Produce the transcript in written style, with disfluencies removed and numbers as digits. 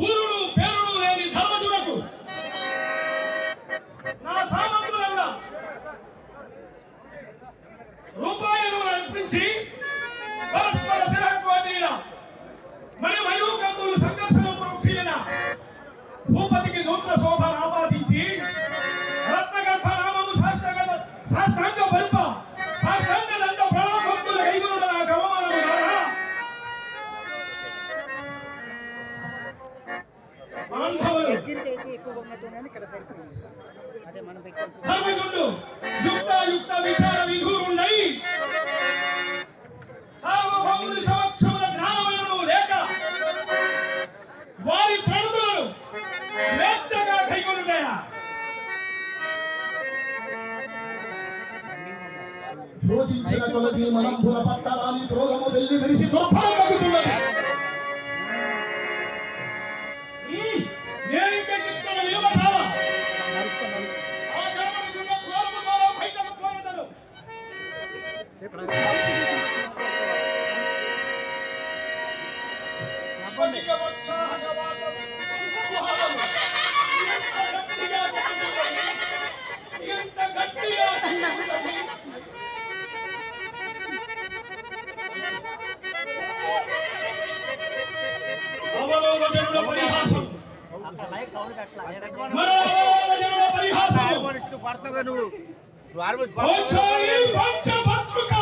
ఊరుడు పేరుడు లేని ధర్మజునకు నా సామంతులల్లా రూపాయలు అర్పించి పరస్పర శిరకోటీల మరి మయూకంబులు సంఘర్షణ తీరిన భూపతికి నూతన శోభ ఆపాదించి రత్నగర్భ నామము సాష్టాంగ పల్ప సాష్టాంగ దండ ప్రణామంతుల కైగురుడ నా గమనము ద్వారా ధర్మజుండు యుక్త విచార విధురుండై సార్వభౌముని సమక్షముల జ్ఞానమయము లేక వారి ప్రణతులను స్వేచ్ఛగా కైగొనుటయా యోచించిన కొలది మనంబుల పట్టరాని క్రోధము వెళ్ళి విరిసి దుర్భరమగుతున్నది. నేను ఇంకా చెప్తాను యువధావ ఆ కనబడుతున్న క్రోధముతో బయటకు పోయేదను. ఎంత గట్టిగా అవలోకజనుల పరిహాసం మరవలోకజనుల పరిహాసం పడతావు నువ్వు పంచభద్రుక